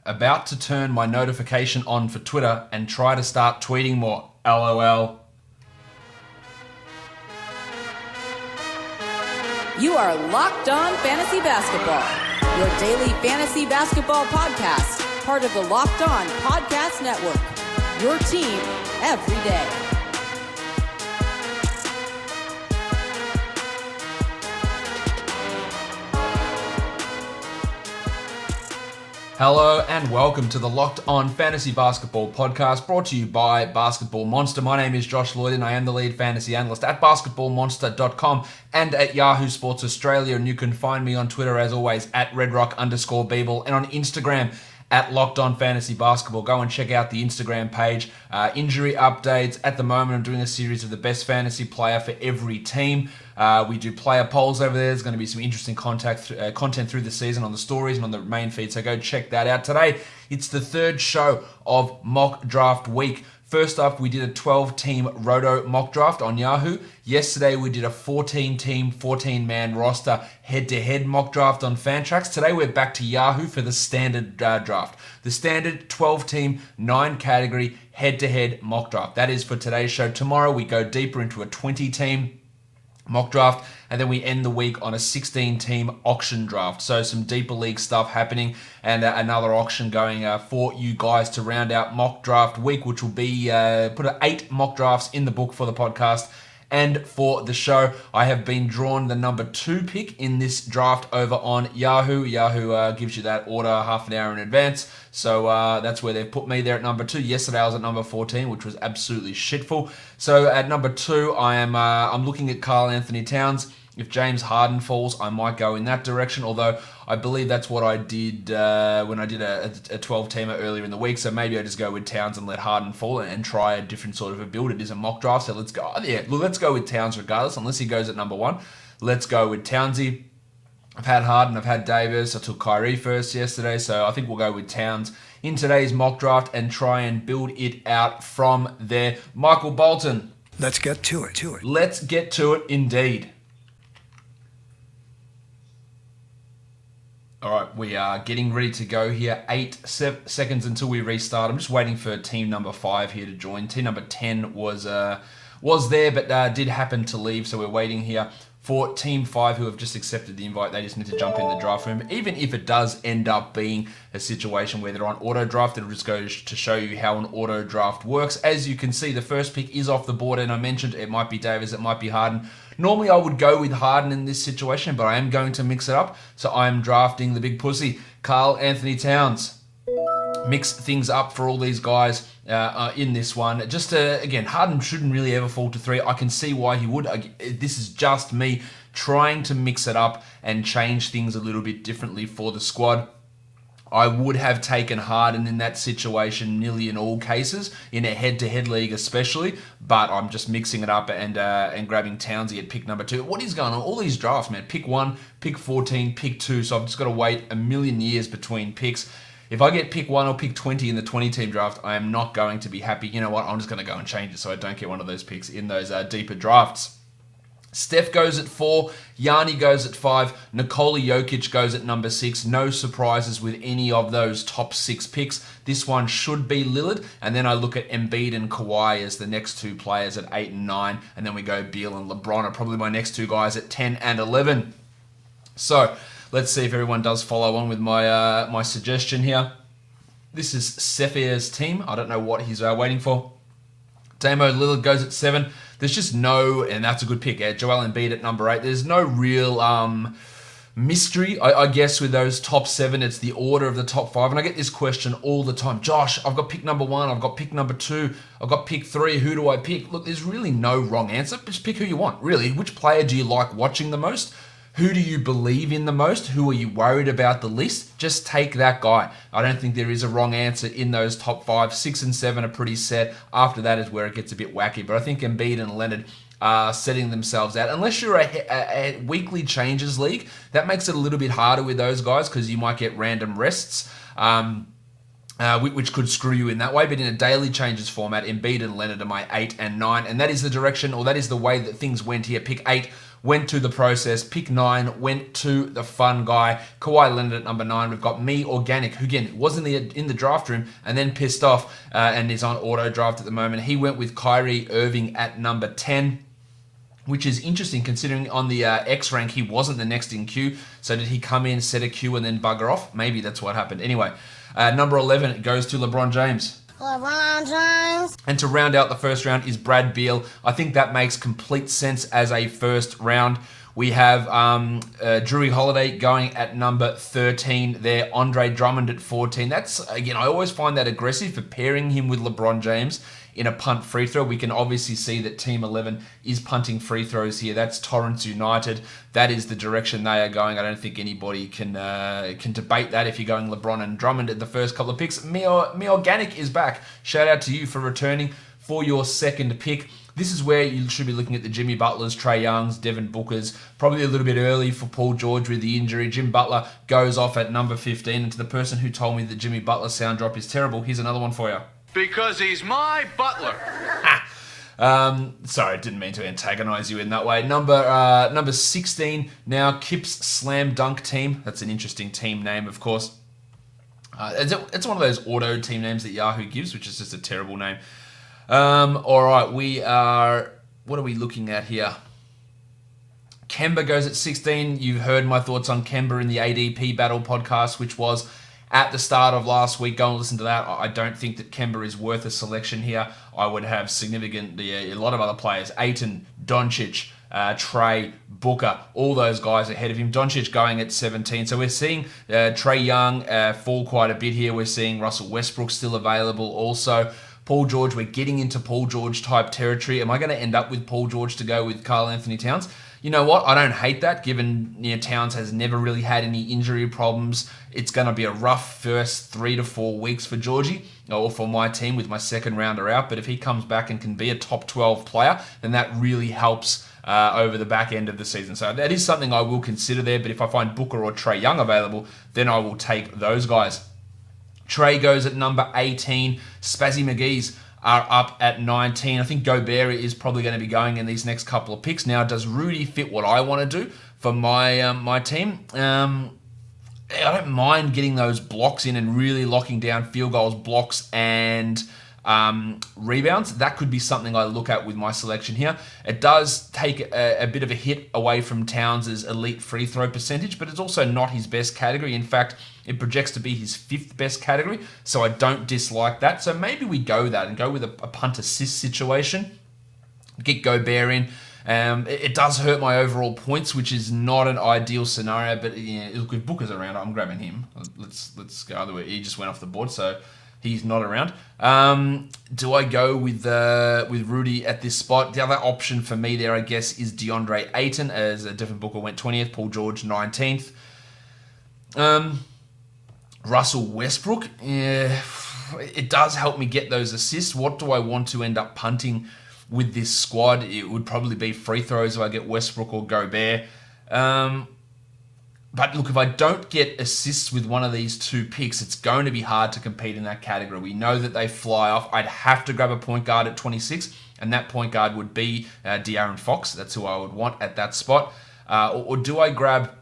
About to turn my notification on for Twitter and try to start tweeting more. LOL. You are Locked On Fantasy Basketball, your daily fantasy basketball podcast, part of the Locked On Podcast Network. Your team every day. Hello and welcome to the Locked On Fantasy Basketball podcast brought to you by Basketball Monster. My name is Josh Lloyd and I am the lead fantasy analyst at basketballmonster.com and at Yahoo Sports Australia. And you can find me on Twitter as always at redrock_Beeble and on Instagram at Locked On Fantasy Basketball. Go and check out the Instagram page. Injury updates. At the moment, I'm doing a series of the best fantasy player for every team. We do player polls over there. There's going to be some interesting content through the season on the stories and on the main feed, so go check that out. Today, it's the third show of Mock Draft Week. First up, we did a 12-team Roto mock draft on Yahoo. Yesterday, we did a 14-team, 14-man roster head-to-head mock draft on Fantrax. Today, we're back to Yahoo for the standard draft. The standard 12-team, 9-category head-to-head mock draft. That is for today's show. Tomorrow, we go deeper into a 20-team mock draft, and then we end the week on a 16-team auction draft. So some deeper league stuff happening, and another auction going for you guys to round out mock draft week, which will be put 8 mock drafts in the book for the podcast. And for the show, I have been drawn the number 2 pick in this draft over on Yahoo. Yahoo gives you that order half an hour in advance. So that's where they've put me there at number 2. Yesterday I was at number 14, which was absolutely shitful. So at number 2, I'm looking at Karl-Anthony Towns. If James Harden falls, I might go in that direction, although I believe that's what I did when I did a 12-teamer earlier in the week, so maybe I just go with Towns and let Harden fall and try a different sort of a build. It is a mock draft, so let's go. Let's go with Towns regardless, unless he goes at number 1. Let's go with Townsy. I've had Harden, I've had Davis, I took Kyrie first yesterday, so I think we'll go with Towns in today's mock draft and try and build it out from there. Michael Bolton. Let's get to it. Let's get to it indeed. All right, we are getting ready to go here. 8 seconds until we restart. I'm just waiting for team number 5 here to join. Team number 10 was there, but did happen to leave, so we're waiting here for team 5 who have just accepted the invite. They just need to jump in the draft room. Even if it does end up being a situation where they're on auto draft, it'll just go to show you how an auto draft works. As you can see, the first pick is off the board, and I mentioned it might be Davis, it might be Harden. Normally I would go with Harden in this situation, but I am going to mix it up. So I am drafting the big pussy, Karl-Anthony Towns. Mix things up for all these guys in this one. Just again, Harden shouldn't really ever fall to 3. I can see why he would. This is just me trying to mix it up and change things a little bit differently for the squad. I would have taken Harden in that situation nearly in all cases, in a head-to-head league especially, but I'm just mixing it up and grabbing Townsy at pick number 2. What is going on? All these drafts, man. Pick 1, pick 14, pick 2, so I've just got to wait a million years between picks. If I get pick 1 or pick 20 in the 20-team draft, I am not going to be happy. You know what? I'm just going to go and change it so I don't get one of those picks in those deeper drafts. Steph goes at 4, Yanni goes at 5, Nikola Jokic goes at number 6. No surprises with any of those top 6 picks. This one should be Lillard, and then I look at Embiid and Kawhi as the next 2 players at 8 and 9, and then we go Beal and LeBron are probably my next 2 guys at 10 and 11. So let's see if everyone does follow on with my suggestion here. This is Sephir's team. I don't know what he's waiting for. Damo Lillard goes at 7. There's just no, and that's a good pick, Joel Embiid at number 8. There's no real mystery, I guess, with those top 7. It's the order of the top 5. And I get this question all the time. Josh, I've got pick number 1. I've got pick number 2. I've got pick 3. Who do I pick? Look, there's really no wrong answer. Just pick who you want, really. Which player do you like watching the most? Who do you believe in the most? Who are you worried about the least? Just take that guy. I don't think there is a wrong answer in those top 5. 6 and 7 are pretty set. After that is where it gets a bit wacky. But I think Embiid and Leonard are setting themselves out. Unless you're a weekly changes league, that makes it a little bit harder with those guys because you might get random rests. Which could screw you in that way. But in a daily changes format, Embiid and Leonard are my 8 and 9. And that is the direction, or that is the way that things went here. Pick 8 went to the process. Pick 9 went to the fun guy. Kawhi Leonard at number 9. We've got me, Organic, who again was in the draft room and then pissed off and is on auto draft at the moment. He went with Kyrie Irving at number 10. Which is interesting considering on the X rank he wasn't the next in queue. So did he come in, set a queue, and then bugger off? Maybe that's what happened. Anyway, number 11 goes to LeBron James. LeBron James. And to round out the first round is Brad Beal. I think that makes complete sense as a first round. We have Drew Holiday going at number 13 there. Andre Drummond at 14. That's, again, I always find that aggressive for pairing him with LeBron James in a punt free throw. We can obviously see that Team 11 is punting free throws here. That's Torrance United. That is the direction they are going. I don't think anybody can debate that if you're going LeBron and Drummond at the first couple of picks. Me Organic is back. Shout out to you for returning for your second pick. This is where you should be looking at the Jimmy Butlers, Trae Youngs, Devin Bookers. Probably a little bit early for Paul George with the injury. Jim Butler goes off at number 15. And to the person who told me that Jimmy Butler's sound drop is terrible, here's another one for you. Because he's my butler. Sorry, didn't mean to antagonize you in that way. Number 16 now, Kip's Slam Dunk Team. That's an interesting team name, of course. It's one of those auto team names that Yahoo gives, which is just a terrible name. All right, what are we looking at here? Kemba goes at 16. You've heard my thoughts on Kemba in the ADP Battle podcast, which was at the start of last week. Go and listen to that. I don't think that Kemba is worth a selection here. I would have a lot of other players. Ayton, Doncic, Trae, Booker, all those guys ahead of him. Doncic going at 17. So we're seeing Trae Young fall quite a bit here. We're seeing Russell Westbrook still available also. Paul George, we're getting into Paul George type territory. Am I going to end up with Paul George to go with Karl-Anthony Towns? You know what? I don't hate that, given Towns has never really had any injury problems. It's going to be a rough first 3 to 4 weeks for Georgie, or for my team with my second rounder out. But if he comes back and can be a top 12 player, then that really helps over the back end of the season. So that is something I will consider there. But if I find Booker or Trae Young available, then I will take those guys. Trae goes at number 18. Spazzy McGee's are up at 19. I think Gobert is probably going to be going in these next couple of picks. Now, does Rudy fit what I want to do for my team? I don't mind getting those blocks in and really locking down field goals, blocks, and rebounds. That could be something I look at with my selection here. It does take a bit of a hit away from Towns' elite free throw percentage, but it's also not his best category. In fact, it projects to be his 5th best category, so I don't dislike that. So maybe we go that and go with a punt assist situation. Get Gobert in. It does hurt my overall points, which is not an ideal scenario, but look, if Booker's around, I'm grabbing him. Let's go other way. He just went off the board, so he's not around. Do I go with Rudy at this spot? The other option for me there, I guess, is DeAndre Ayton, as Devin Booker went 20th, Paul George 19th. Russell Westbrook, it does help me get those assists. What do I want to end up punting with this squad? It would probably be free throws if I get Westbrook or Gobert. But look, if I don't get assists with one of these two picks, it's going to be hard to compete in that category. We know that they fly off. I'd have to grab a point guard at 26, and that point guard would be De'Aaron Fox. That's who I would want at that spot. Or do I grab...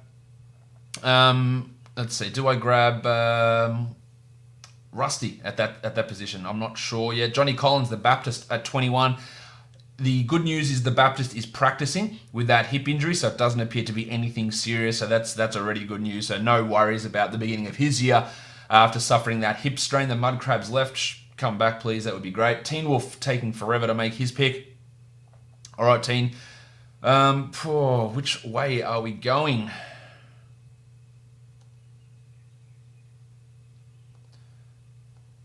let's see. Do I grab Rusty at that position? I'm not sure yet. Johnny Collins, the Baptist, at 21. The good news is the Baptist is practicing with that hip injury, so it doesn't appear to be anything serious. So that's already good news. So no worries about the beginning of his year after suffering that hip strain. The Mud Crabs left. Come back, please. That would be great. Teen Wolf taking forever to make his pick. All right, Teen. Which way are we going?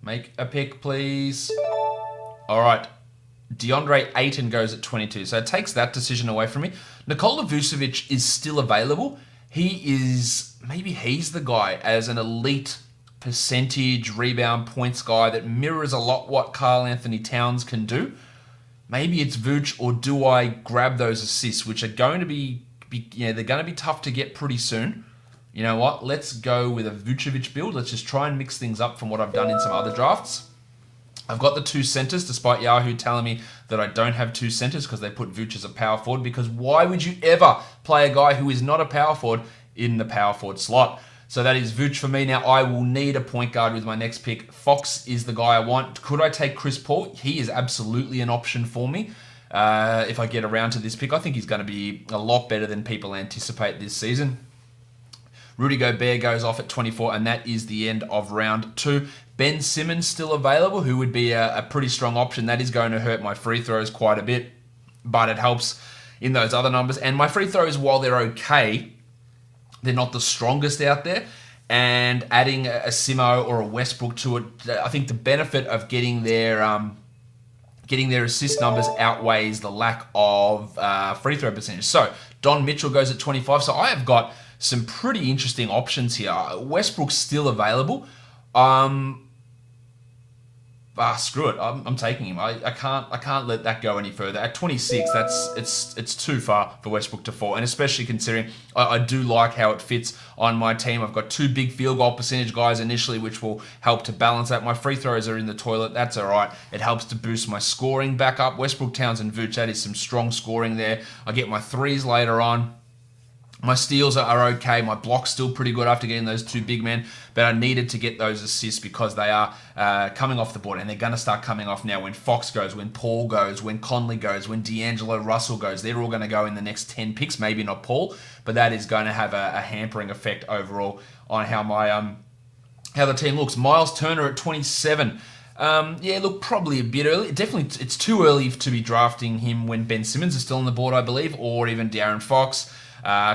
Make a pick, please. All right. DeAndre Ayton goes at 22. So it takes that decision away from me. Nikola Vucevic is still available. He's the guy as an elite percentage rebound points guy that mirrors a lot what Karl-Anthony Towns can do. Maybe it's Vooch, or do I grab those assists, which are going to be they're going to be tough to get pretty soon. You know what? Let's go with a Vucevic build. Let's just try and mix things up from what I've done in some other drafts. I've got the 2 centers, despite Yahoo telling me that I don't have 2 centers because they put Vooch as a power forward. Because why would you ever play a guy who is not a power forward in the power forward slot? So that is Vooch for me. Now, I will need a point guard with my next pick. Fox is the guy I want. Could I take Chris Paul? He is absolutely an option for me. If I get around to this pick, I think he's going to be a lot better than people anticipate this season. Rudy Gobert goes off at 24, and that is the end of round 2. Ben Simmons still available, who would be a pretty strong option. That is going to hurt my free throws quite a bit, but it helps in those other numbers. And my free throws, while they're okay, they're not the strongest out there. And adding a Simo or a Westbrook to it, I think the benefit of getting their assist numbers outweighs the lack of free throw percentage. So Don Mitchell goes at 25. So I have got some pretty interesting options here. Westbrook's still available. Screw it. I'm taking him. I can't let that go any further. At 26, it's too far for Westbrook to fall, and especially considering I do like how it fits on my team. I've got 2 big field goal percentage guys initially, which will help to balance that. My free throws are in the toilet. That's all right. It helps to boost my scoring back up. Westbrook, Towns, and Vooch, that is some strong scoring there. I get my threes later on. My steals are okay. My block's still pretty good after getting those 2 big men, but I needed to get those assists because they are coming off the board, and they're going to start coming off now when Fox goes, when Paul goes, when Conley goes, when D'Angelo Russell goes. They're all going to go in the next 10 picks, maybe not Paul, but that is going to have a hampering effect overall on how my how the team looks. Miles Turner at 27. Look, probably a bit early. Definitely, it's too early to be drafting him when Ben Simmons is still on the board, I believe, or even De'Aaron Fox.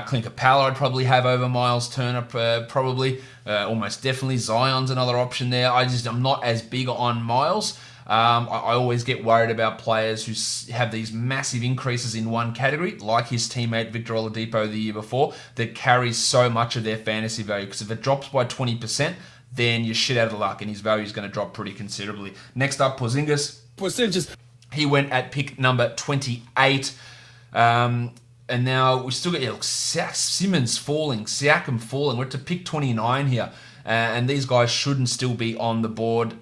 Clint Capella I'd probably have over Miles Turner, probably. Almost definitely. Zion's another option there. I'm not as big on Miles. I always get worried about players who have these massive increases in one category, like his teammate Victor Oladipo the year before, that carries so much of their fantasy value. Because if it drops by 20%, then you're shit out of luck, and his value is going to drop pretty considerably. Next up, Porzingis. He went at pick number 28. And now we still got Simmons falling, Siakam falling. We're to pick 29 here. And these guys shouldn't still be on the board.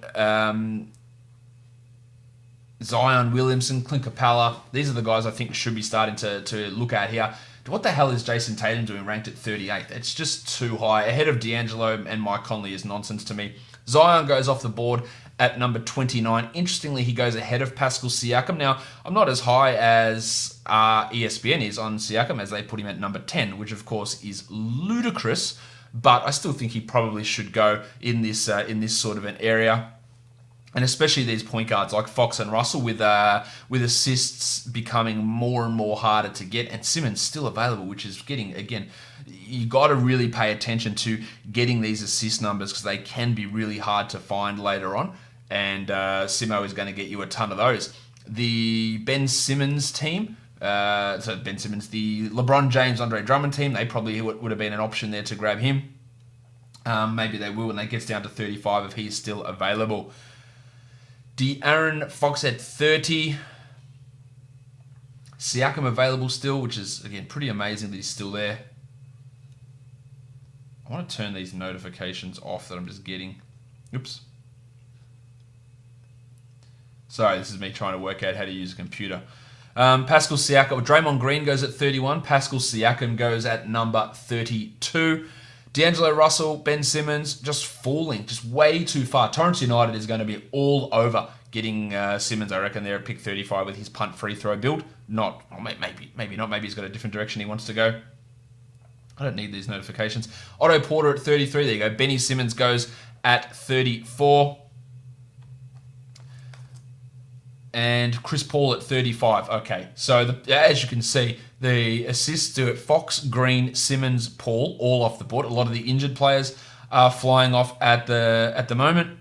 Zion, Williamson, Clint Capella. These are the guys I think should be starting to look at here. What the hell is Jason Tatum doing ranked at 38? It's just too high. Ahead of D'Angelo and Mike Conley is nonsense to me. Zion goes off the board at number 29. Interestingly, he goes ahead of Pascal Siakam. Now, I'm not as high as ESPN is on Siakam, as they put him at number 10, which of course is ludicrous, but I still think he probably should go in this sort of an area. And especially these point guards like Fox and Russell with assists becoming more and more harder to get, and Simmons still available, which is getting, again, you got to really pay attention to getting these assist numbers because they can be really hard to find later on, and Simo is going to get you a ton of those. The Ben Simmons team, the LeBron James, Andre Drummond team, they probably would have been an option there to grab him. Maybe they will when they gets down to 35 if he's still available. De'Aaron Fox at 30. Siakam available still, which is, again, pretty amazing that he's still there. I want to turn these notifications off that I'm just getting. Oops. Sorry, this is me trying to work out how to use a computer. Pascal Siakam, Draymond Green goes at 31. Pascal Siakam goes at number 32. D'Angelo Russell, Ben Simmons, just falling, just way too far. Torrance United is going to be all over getting Simmons, I reckon, there at pick 35 with his punt free throw build. Not, or maybe not. Maybe he's got a different direction he wants to go. I don't need these notifications. Otto Porter at 33. There you go. Benny Simmons goes at 34. And Chris Paul at 35. Okay, so as you can see, the assists do it. Fox, Green, Simmons, Paul, all off the board. A lot of the injured players are flying off at the moment.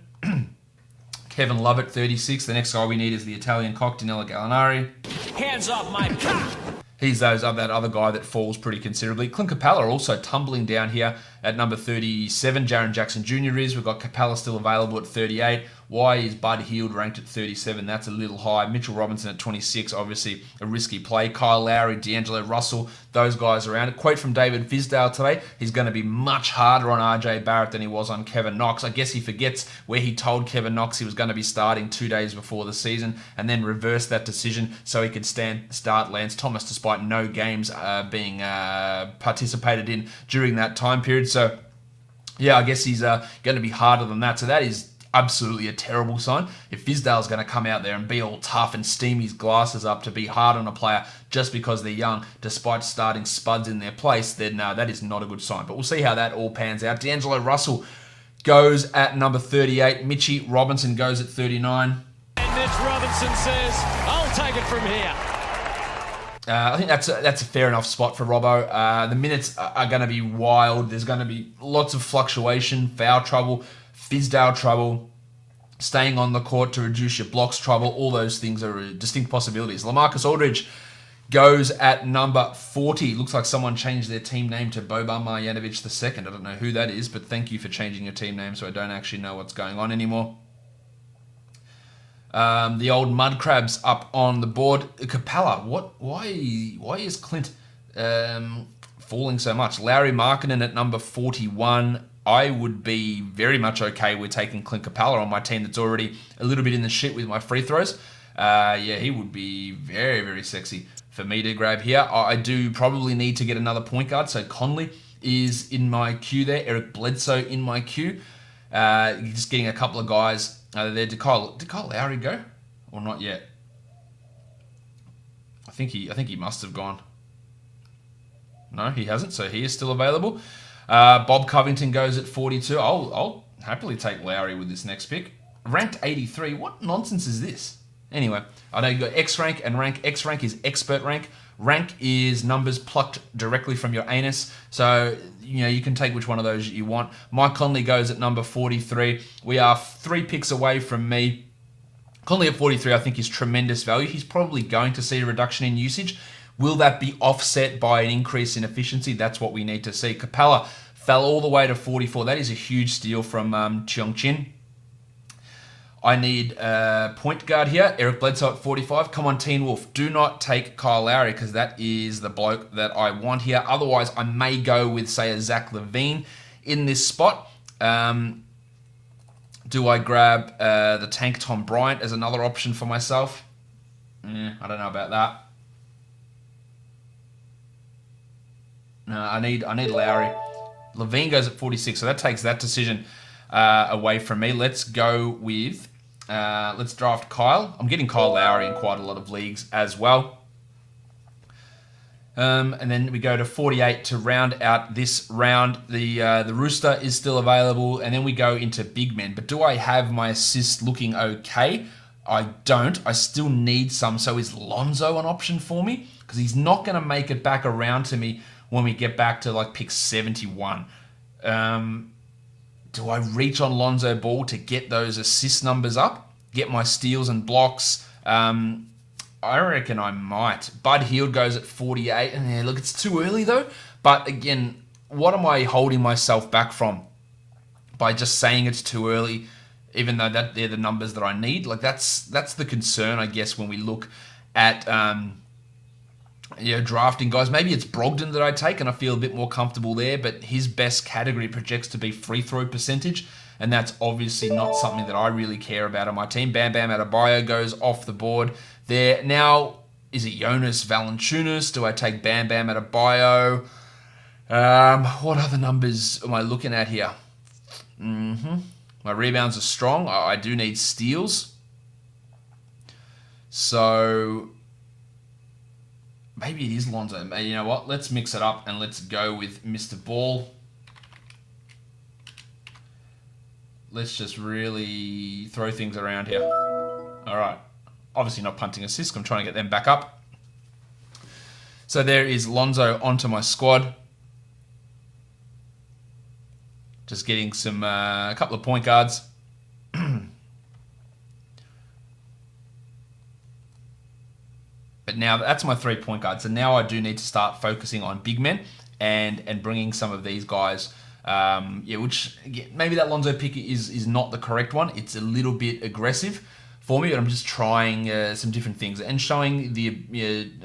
Kevin Love at 36. The next guy we need is the Italian cock, Danilo Gallinari. Hands off my cock! He's that other guy that falls pretty considerably. Clint Capella also tumbling down here at number 37, Jaren Jackson Jr. is. We've got Capella still available at 38. Why is Bud Hield ranked at 37? That's a little high. Mitchell Robinson at 26, obviously a risky play. Kyle Lowry, D'Angelo Russell, those guys around. A quote from David Fizdale today, he's going to be much harder on RJ Barrett than he was on Kevin Knox. I guess he forgets where he told Kevin Knox he was going to be starting 2 days before the season and then reversed that decision so he could start Lance Thomas despite no games being participated in during that time period. So, yeah, I guess he's going to be harder than that. So that is absolutely a terrible sign. If Fizdale's going to come out there and be all tough and steam his glasses up to be hard on a player just because they're young, despite starting spuds in their place, then that is not a good sign. But we'll see how that all pans out. D'Angelo Russell goes at number 38. Mitchie Robinson goes at 39. And Mitch Robinson says, I'll take it from here. I think that's a fair enough spot for Robbo. The minutes are going to be wild. There's going to be lots of fluctuation, foul trouble, Fizdale trouble, staying on the court to reduce your blocks trouble. All those things are distinct possibilities. LaMarcus Aldridge goes at number 40. Looks like someone changed their team name to Boban Marjanovic II. I don't know who that is, but thank you for changing your team name so I don't actually know what's going on anymore. The old mud crabs up on the board. Capella, why is Clint falling so much? Larry Markkinen at number 41. I would be very much okay with taking Clint Capella on my team that's already a little bit in the shit with my free throws. He would be very, very sexy for me to grab here. I do probably need to get another point guard. So Conley is in my queue there. Eric Bledsoe in my queue. Just getting a couple of guys there. Did Kyle Lowry go? Or not yet? I think he must have gone. No, he hasn't. So he is still available. Bob Covington goes at 42. I'll happily take Lowry with this next pick. Ranked 83. What nonsense is this? Anyway, I know you've got X rank and rank. X rank is expert rank. Rank is numbers plucked directly from your anus. So, you can take which one of those you want. Mike Conley goes at number 43. We are 3 picks away from me. Conley at 43, I think, is tremendous value. He's probably going to see a reduction in usage. Will that be offset by an increase in efficiency? That's what we need to see. Capella fell all the way to 44. That is a huge steal from Cheong Chin. I need a point guard here. Eric Bledsoe at 45. Come on, Teen Wolf. Do not take Kyle Lowry because that is the bloke that I want here. Otherwise, I may go with, say, a Zach LaVine in this spot. Do I grab the tank Tom Bryant as another option for myself? I don't know about that. No, I need Lowry. LaVine goes at 46, so that takes that decision away from me. Let's go with, let's draft Kyle. I'm getting Kyle Lowry in quite a lot of leagues as well. And then we go to 48 to round out this round. The Rooster is still available, and then we go into big men. But do I have my assists looking okay? I don't. I still need some. So is Lonzo an option for me? Because he's not going to make it back around to me when we get back to like pick 71. Do I reach on Lonzo Ball to get those assist numbers up? Get my steals and blocks? I reckon I might. Bud Hield goes at 48. And look, it's too early though. But again, what am I holding myself back from? By just saying it's too early, even though that they're the numbers that I need. Like that's the concern, I guess, when we look at drafting guys. Maybe it's Brogdon that I take and I feel a bit more comfortable there, but his best category projects to be free throw percentage, and that's obviously not something that I really care about on my team. Bam Bam Adebayo goes off the board there. Now, is it Jonas Valanciunas? Do I take Bam Bam Adebayo? What other numbers am I looking at here? My rebounds are strong. I do need steals. So maybe it is Lonzo. You know what? Let's mix it up and let's go with Mr. Ball. Let's just really throw things around here. All right. Obviously not punting assists. I'm trying to get them back up. So there is Lonzo onto my squad. Just getting some a couple of point guards. But now that's my 3 point guards. So now I do need to start focusing on big men and bringing some of these guys Which maybe that Lonzo pick is not the correct one. It's a little bit aggressive for me, but I'm just trying some different things and showing the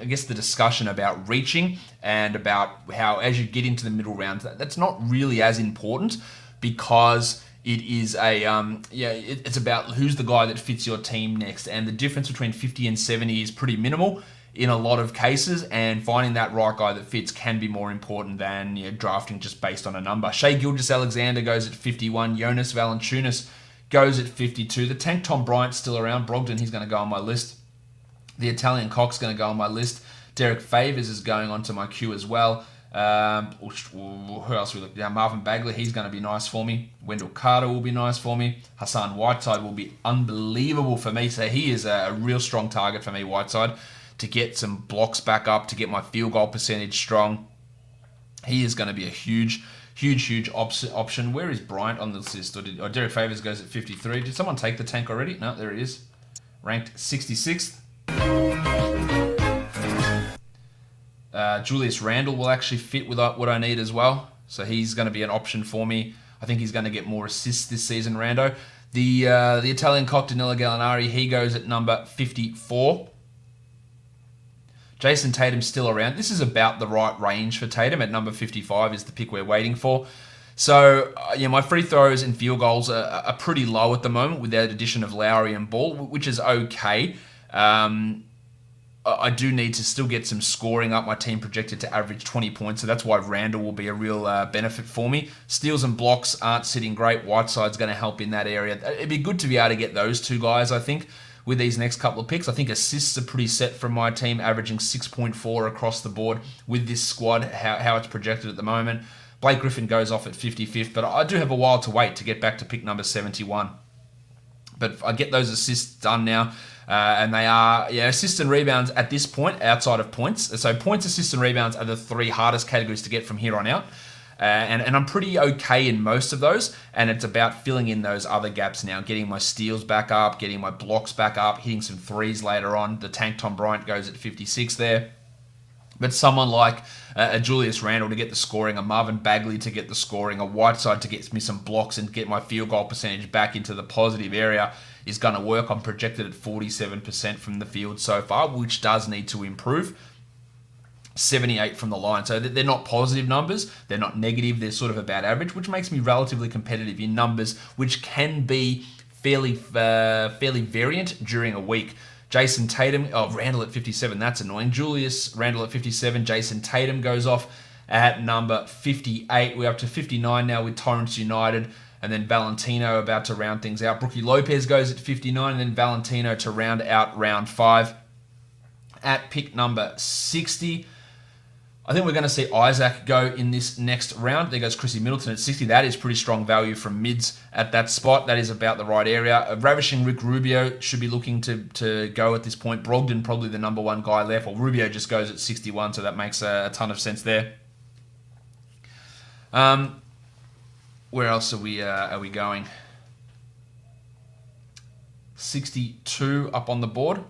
discussion about reaching and about how as you get into the middle rounds, that's not really as important because it is it's about who's the guy that fits your team next, and the difference between 50 and 70 is pretty minimal in a lot of cases, and finding that right guy that fits can be more important than drafting just based on a number. Shai Gilgeous-Alexander goes at 51. Jonas Valanciunas goes at 52. The tank Tom Bryant's still around. Brogdon, he's going to go on my list. The Italian Cock's going to go on my list. Derek Favors is going onto my queue as well. Who else we look down? Marvin Bagley, he's going to be nice for me. Wendell Carter will be nice for me. Hassan Whiteside will be unbelievable for me. So he is a real strong target for me, Whiteside, to get some blocks back up, to get my field goal percentage strong. He is going to be a huge option. Where is Bryant on this list? Or Derek Favors goes at 53. Did someone take the tank already? No, there he is. Ranked 66th. Julius Randle will actually fit with what I need as well. So he's going to be an option for me. I think he's going to get more assists this season, Rando. The Italian Cock, Danilo Gallinari, he goes at number 54. Jason Tatum's still around. This is about the right range for Tatum. At number 55 is the pick we're waiting for. So, my free throws and field goals are pretty low at the moment with that addition of Lowry and Ball, which is okay. I do need to still get some scoring up. My team projected to average 20 points, so that's why Randall will be a real benefit for me. Steals and blocks aren't sitting great. Whiteside's going to help in that area. It'd be good to be able to get those two guys, I think, with these next couple of picks. I think assists are pretty set from my team, averaging 6.4 across the board with this squad, how it's projected at the moment. Blake Griffin goes off at 55th, but I do have a while to wait to get back to pick number 71. But I get those assists done now, and they are assists and rebounds at this point outside of points. So points, assists, and rebounds are the three hardest categories to get from here on out. And I'm pretty okay in most of those, and it's about filling in those other gaps now, getting my steals back up, getting my blocks back up, hitting some threes later on. The tank Tom Bryant goes at 56 there. But someone like a Julius Randle to get the scoring, a Marvin Bagley to get the scoring, a Whiteside to get me some blocks and get my field goal percentage back into the positive area is going to work. I'm projected at 47% from the field so far, which does need to improve. 78 from the line. So they're not positive numbers. They're not negative. They're sort of about average, which makes me relatively competitive in numbers, which can be fairly variant during a week. Jason Tatum, Randall at 57. That's annoying. Julius Randle at 57. Jason Tatum goes off at number 58. We're up to 59 now with Torrance United. And then Valentino about to round things out. Brookie Lopez goes at 59. And then Valentino to round out round 5. At pick number 60, I think we're going to see Isaac go in this next round. There goes Chrissy Middleton at 60. That is pretty strong value from mids at that spot. That is about the right area. Ravishing Rick Rubio should be looking to go at this point. Brogdon probably the number one guy left. Well, Rubio just goes at 61, so that makes a ton of sense there. Where else are we going? 62 up on the board.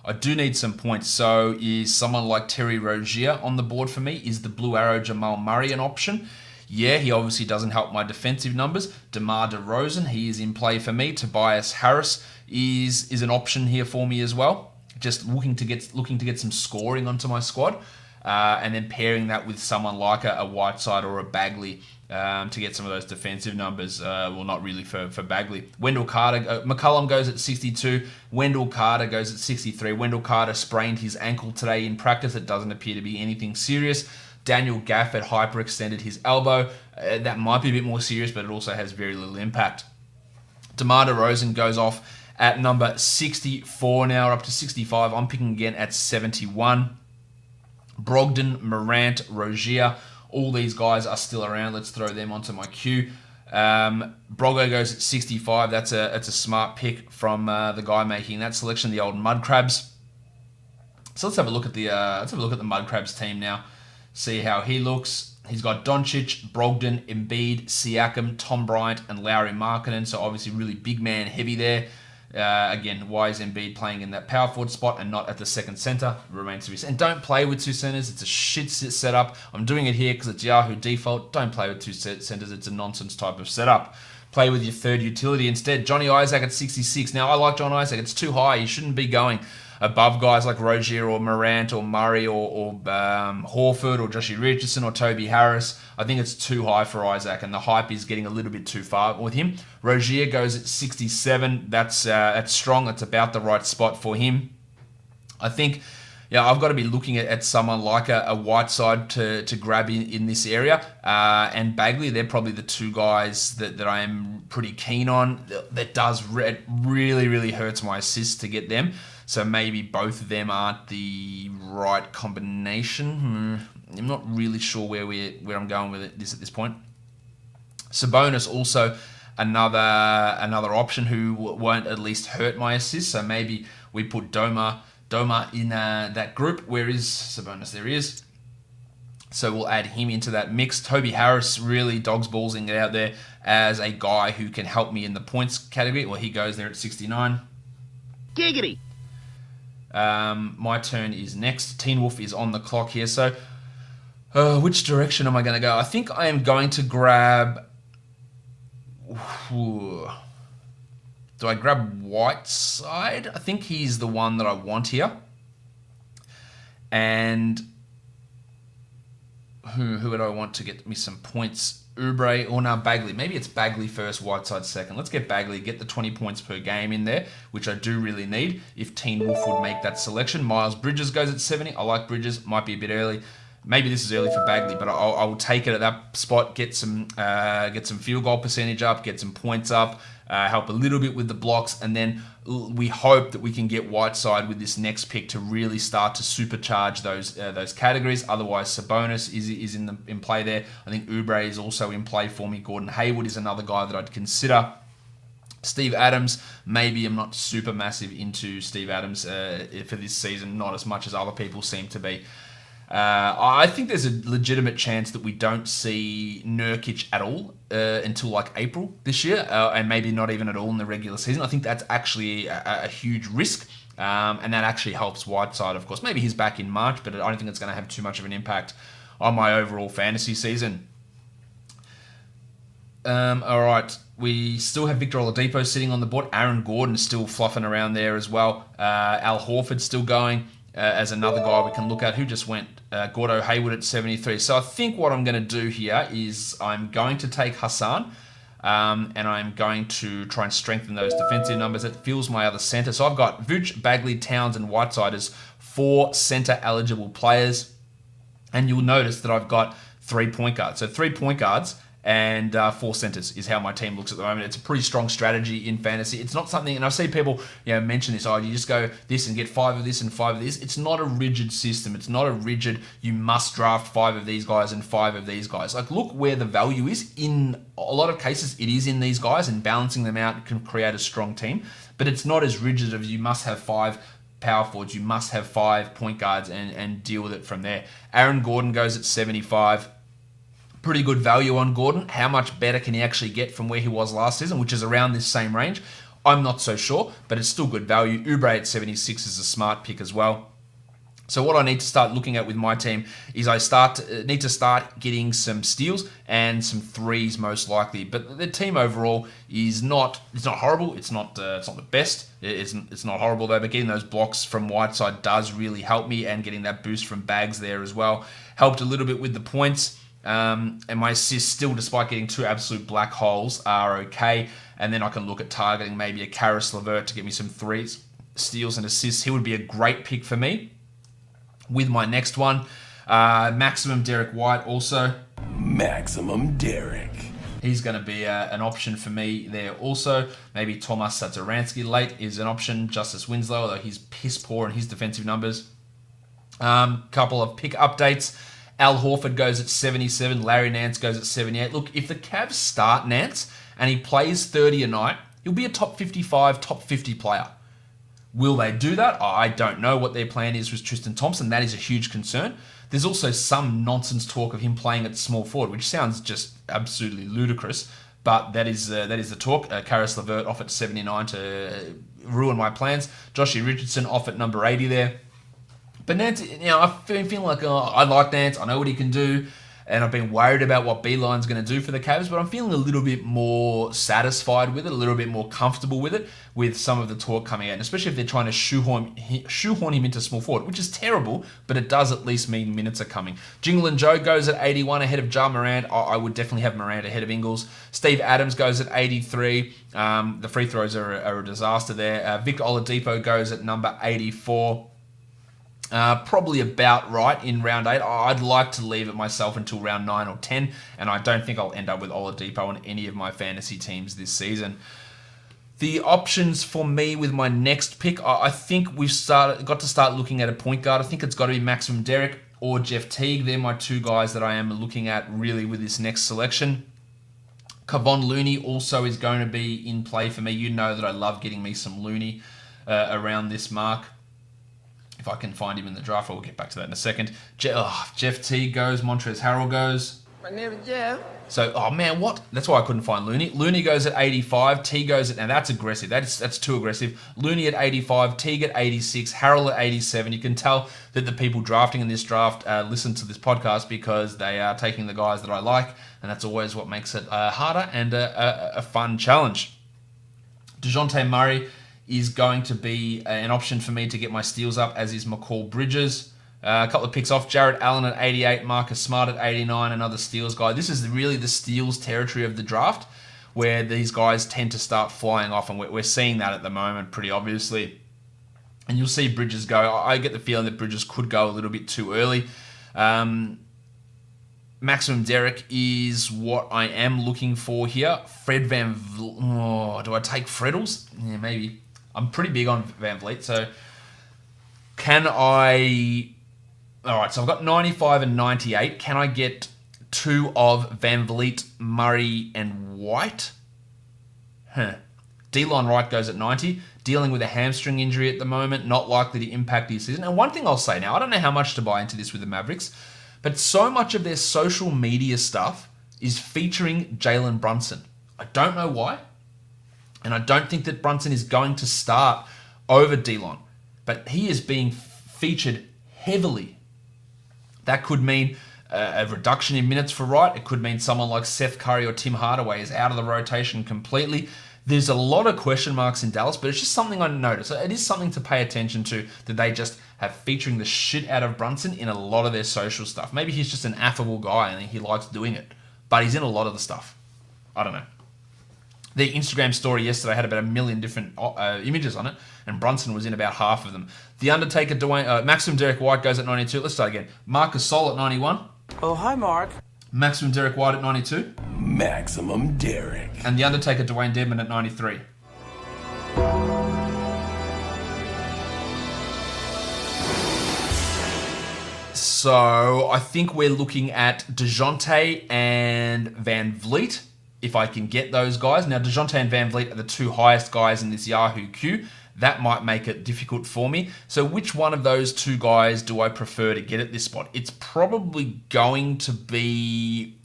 I do need some points. So is someone like Terry Rozier on the board for me? Is the Blue Arrow Jamal Murray an option? Yeah, he obviously doesn't help my defensive numbers. DeMar DeRozan, he is in play for me. Tobias Harris is an option here for me as well. Just looking to get some scoring onto my squad. And then pairing that with someone like a Whiteside or a Bagley to get some of those defensive numbers. Well, not really for Bagley. Wendell Carter, McCollum goes at 62. Wendell Carter goes at 63. Wendell Carter sprained his ankle today in practice. It doesn't appear to be anything serious. Daniel Gafford hyperextended his elbow. That might be a bit more serious, but it also has very little impact. DeMar DeRozan goes off at number 64 now, up to 65. I'm picking again at 71. Brogdon, Morant, Rozier, all these guys are still around. Let's throw them onto my queue. Brogo goes at 65. That's a smart pick from the guy making that selection, the old Mud Crabs. So let's have a look at the Mud Crabs team now. See how he looks. He's got Doncic, Brogdon, Embiid, Siakam, Tom Bryant, and Lauri Markkanen. So obviously really big man heavy there. Again, why is Embiid playing in that power forward spot and not at the second center? Remains to be seen. And don't play with two centers. It's a shit setup. I'm doing it here because it's Yahoo default. Don't play with two centers. It's a nonsense type of setup. Play with your third utility instead. Johnny Isaac at 66. Now, I like John Isaac. It's too high. He shouldn't be going above guys like Rozier or Morant or Murray or Horford or Joshie Richardson or Toby Harris. I think it's too high for Isaac, and the hype is getting a little bit too far with him. Rozier goes at 67. That's strong. That's about the right spot for him. I think, I've got to be looking at someone like a Whiteside to grab in this area. And Bagley, they're probably the two guys that I am pretty keen on. It really, really hurts my assists to get them. So maybe both of them aren't the right combination. I'm not really sure where I'm going with this at this point. Sabonis also another option who won't at least hurt my assists. So maybe we put Doma in that group. Where is Sabonis? There he is. So we'll add him into that mix. Toby Harris really dogs ballsing it out there as a guy who can help me in the points category. Well, he goes there at 69. Giggity. My turn is next. Teen Wolf is on the clock here. So which direction am I going to go? I think I am going to grab... Do I grab Whiteside? I think he's the one that I want here. And who would I want to get me some points? Oubre or now Bagley. Maybe it's Bagley first, Whiteside second. Let's get Bagley, get the 20 points per game in there, which I do really need if Teen Wolf would make that selection. Miles Bridges goes at 70. I like Bridges. Might be a bit early. Maybe this is early for Bagley, but I will take it at that spot, get some field goal percentage up, get some points up, help a little bit with the blocks, and then we hope that we can get Whiteside with this next pick to really start to supercharge those categories. Otherwise, Sabonis is in play there. I think Oubre is also in play for me. Gordon Hayward is another guy that I'd consider. Steve Adams, maybe I'm not super massive into Steve Adams for this season, not as much as other people seem to be. I think there's a legitimate chance that we don't see Nurkic at all until like April this year, and maybe not even at all in the regular season. I think that's actually a huge risk, and that actually helps Whiteside, of course. Maybe he's back in March, but I don't think it's going to have too much of an impact on my overall fantasy season. All right, we still have Victor Oladipo sitting on the board. Aaron Gordon is still fluffing around there as well. Al Horford's still going. As another guy we can look at who just went. Gordo Hayward at 73. So I think what I'm going to do here is I'm going to take Hassan and I'm going to try and strengthen those defensive numbers. It fills my other center. So I've got Vooch, Bagley, Towns, and Whiteside as 4 center eligible players. And you'll notice that I've got 3 point guards. So 3 point guards and 4 centers is how my team looks at the moment. It's a pretty strong strategy in fantasy. It's not something, and I've seen people mention this, you just go this and get 5 of this and 5 of this. It's not a rigid system. It's not a rigid, you must draft 5 of these guys and 5 of these guys. Like, look where the value is. In a lot of cases, it is in these guys, and balancing them out can create a strong team. But it's not as rigid of you must have 5 power forwards, you must have 5 point guards and deal with it from there. Aaron Gordon goes at 75. Pretty good value on Gordon. How much better can he actually get from where he was last season, which is around this same range? I'm not so sure, but it's still good value. Oubre at 76 is a smart pick as well. So what I need to start looking at with my team is I need to start getting some steals and some threes most likely. But the team overall is not horrible. It's not the best. It's not horrible though. But getting those blocks from Whiteside does really help me, and getting that boost from Bags there as well helped a little bit with the points. And my assists still, despite getting 2 absolute black holes, are okay. And then I can look at targeting maybe a Karis LeVert to get me some threes, steals, and assists. He would be a great pick for me. With my next one, Maximum Derek White also. Maximum Derek. He's going to be an option for me there also. Maybe Tomas Satoransky late is an option. Justice Winslow, although he's piss poor in his defensive numbers. Couple of pick updates. Al Horford goes at 77. Larry Nance goes at 78. Look, if the Cavs start Nance and he plays 30 a night, he'll be a top 55, top 50 player. Will they do that? I don't know what their plan is with Tristan Thompson. That is a huge concern. There's also some nonsense talk of him playing at small forward, which sounds just absolutely ludicrous. But that is the talk. Karis LeVert off at 79 to ruin my plans. Joshie Richardson off at number 80 there. But Nance, I've been feeling like, I like Nance. I know what he can do. And I've been worried about what Beeline's going to do for the Cavs, but I'm feeling a little bit more satisfied with it, a little bit more comfortable with it, with some of the talk coming out, and especially if they're trying to shoehorn him into small forward, which is terrible, but it does at least mean minutes are coming. Jingling Joe goes at 81 ahead of Ja Morant. I would definitely have Morant ahead of Ingles. Steve Adams goes at 83. The free throws are a disaster there. Victor Oladipo goes at number 84. Probably about right in round 8. I'd like to leave it myself until round 9 or 10, and I don't think I'll end up with Oladipo on any of my fantasy teams this season. The options for me with my next pick, I think we've got to start looking at a point guard. I think it's got to be Maximum Derrick or Jeff Teague. They're my two guys that I am looking at really with this next selection. Kevon Looney also is going to be in play for me. You know that I love getting me some Looney around this mark. If I can find him in the draft, we'll get back to that in a second. Jeff Teague goes, Montrezl Harrell goes. My name is Jeff. So, what? That's why I couldn't find Looney. Looney goes at 85. Teague goes at, now that's aggressive. That's too aggressive. Looney at 85. Teague at 86. Harrell at 87. You can tell that the people drafting in this draft listen to this podcast because they are taking the guys that I like, and that's always what makes it harder and a fun challenge. DeJounte Murray is going to be an option for me to get my steals up, as is Mccoll Bridges. A couple of picks off. Jarrett Allen at 88, Marcus Smart at 89, another steals guy. This is really the steals territory of the draft, where these guys tend to start flying off, and we're seeing that at the moment pretty obviously. And you'll see Bridges go. I get the feeling that Bridges could go a little bit too early. Maximum Derrick is what I am looking for here. Fred Van Vliet. Do I take Freddles? Yeah, maybe. I'm pretty big on Van Vliet, so can I... Alright, so I've got 95 and 98. Can I get two of Van Vliet, Murray, and White? Delon Wright goes at 90. Dealing with a hamstring injury at the moment. Not likely to impact his season. And one thing I'll say now, I don't know how much to buy into this with the Mavericks, but so much of their social media stuff is featuring Jalen Brunson. I don't know why. And I don't think that Brunson is going to start over Delon. But he is being featured heavily. That could mean a reduction in minutes for Wright. It could mean someone like Seth Curry or Tim Hardaway is out of the rotation completely. There's a lot of question marks in Dallas, but it's just something I noticed. It is something to pay attention to, that they just have featuring the shit out of Brunson in a lot of their social stuff. Maybe he's just an affable guy and he likes doing it. But he's in a lot of the stuff. I don't know. The Instagram story yesterday had about 1 million different images on it, and Brunson was in about half of them. The Undertaker, Maximum Derrick White goes at 92. Let's start again. Marcus Sol at 91. Oh, hi, Mark. Maximum Derrick White at 92. Maximum Derrick. And The Undertaker, Dwayne Dedmon at 93. So I think we're looking at DeJounte and Van Vliet, if I can get those guys. Now, DeJounte and Van Vliet are the two highest guys in this Yahoo queue. That might make it difficult for me. So which one of those two guys do I prefer to get at this spot? It's probably going to be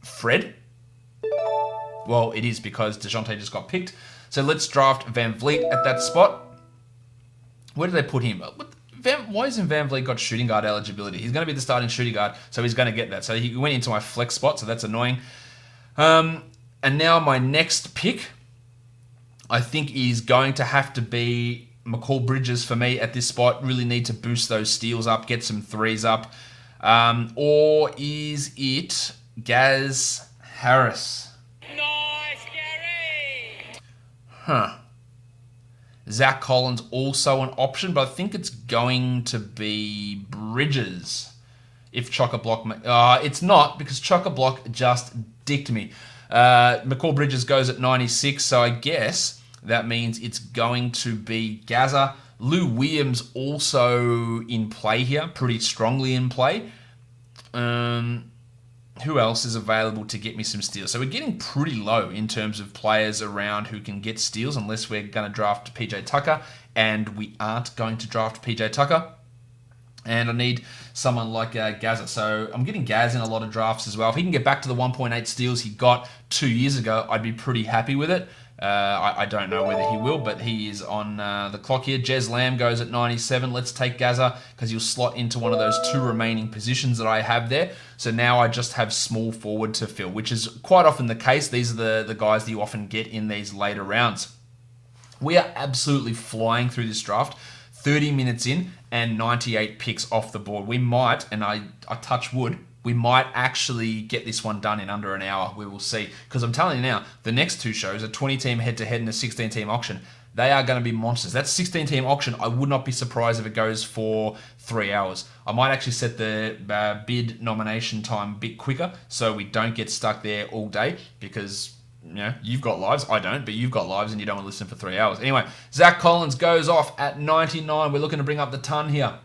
Fred. Well, it is because DeJounte just got picked. So let's draft Van Vliet at that spot. Where did they put him? Why isn't Van Vliet got shooting guard eligibility? He's going to be the starting shooting guard, so he's going to get that. So he went into my flex spot, so that's annoying. And now my next pick, I think, is going to have to be Mccoll Bridges for me at this spot. Really need to boost those steals up, get some threes up. Or is it Gaz Harris? Nice, Gary! Zach Collins also an option, but I think it's going to be Bridges. If Chock-a-Block... it's not, because Chock-a-Block just dicked me. Mccoll Bridges goes at 96, so I guess that means it's going to be Gaza. Lou Williams also in play here, pretty strongly in play. Who else is available to get me some steals? So we're getting pretty low in terms of players around who can get steals, unless we're going to draft PJ Tucker, and we aren't going to draft PJ Tucker. And I need someone like Gaza. So I'm getting Gaz in a lot of drafts as well. If he can get back to the 1.8 steals he got 2 years ago, I'd be pretty happy with it. I don't know whether he will, but he is on the clock here. Jez Lamb goes at 97. Let's take Gaza because he'll slot into one of those 2 remaining positions that I have there. So now I just have small forward to fill, which is quite often the case. These are the guys that you often get in these later rounds. We are absolutely flying through this draft. 30 minutes in and 98 picks off the board. We might, and I touch wood, we might actually get this one done in under an hour. We will see. Because I'm telling you now, the next 2 shows, a 20-team head-to-head and a 16-team auction, they are going to be monsters. That 16-team auction, I would not be surprised if it goes for 3 hours. I might actually set the bid nomination time a bit quicker so we don't get stuck there all day because... you've got lives. I don't, but you've got lives and you don't want to listen for 3 hours. Anyway, Zach Collins goes off at 99. We're looking to bring up the ton here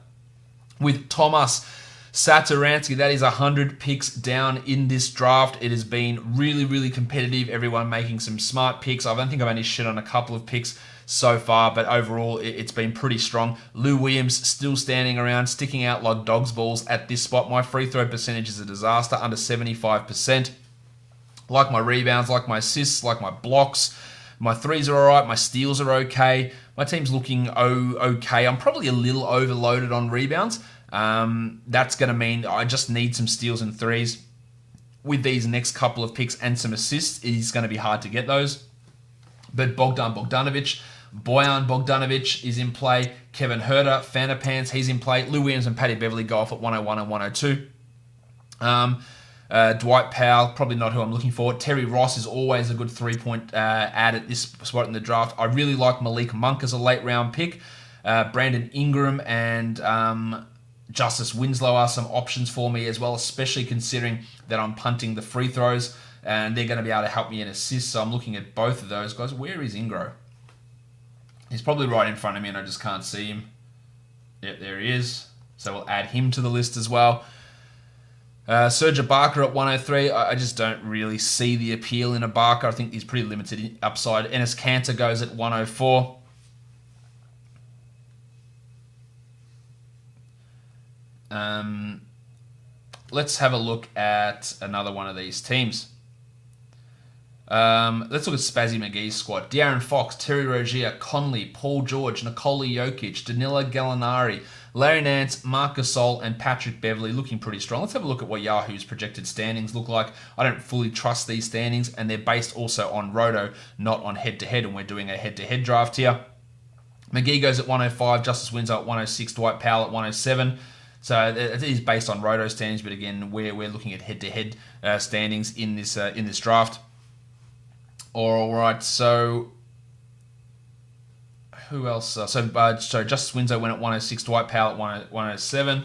with Thomas Satoransky. That is 100 picks down in this draft. It has been really, really competitive. Everyone making some smart picks. I don't think I've only shit on a couple of picks so far, but overall it's been pretty strong. Lou Williams still standing around, sticking out like dog's balls at this spot. My free throw percentage is a disaster, under 75%. Like my rebounds, like my assists, like my blocks. My threes are all right. My steals are okay. My team's looking okay. I'm probably a little overloaded on rebounds. That's going to mean I just need some steals and threes. With these next couple of picks and some assists, it's going to be hard to get those. But Bojan Bogdanovic is in play. Kevin Huerter, Fanta Pants, he's in play. Lou Williams and Paddy Beverly go off at 101 and 102. Dwight Powell, probably not who I'm looking for. Terry Ross is always a good 3-point add at this spot in the draft. I really like Malik Monk as a late round pick. Brandon Ingram and Justice Winslow are some options for me as well, especially considering that I'm punting the free throws and they're going to be able to help me in assists. So I'm looking at both of those guys. Where is Ingro? He's probably right in front of me and I just can't see him. Yep, there he is. So we'll add him to the list as well. Serge Ibaka at 103. I just don't really see the appeal in Ibaka. I think he's pretty limited upside. Enes Kanter goes at 104. Let's have a look at another one of these teams. Let's look at Spazzy McGee's squad. De'Aaron Fox, Terry Rozier, Conley, Paul George, Nikola Jokic, Danilo Gallinari, Larry Nance, Marc Gasol, and Patrick Beverley looking pretty strong. Let's have a look at what Yahoo's projected standings look like. I don't fully trust these standings, and they're based also on Roto, not on head-to-head, and we're doing a head-to-head draft here. McGee goes at 105, Justice Winslow at 106, Dwight Powell at 107. So it is based on Roto standings, but again, we're looking at head-to-head standings in this draft. All right, so who else? So Justice Winslow went at 106, Dwight Powell at 107.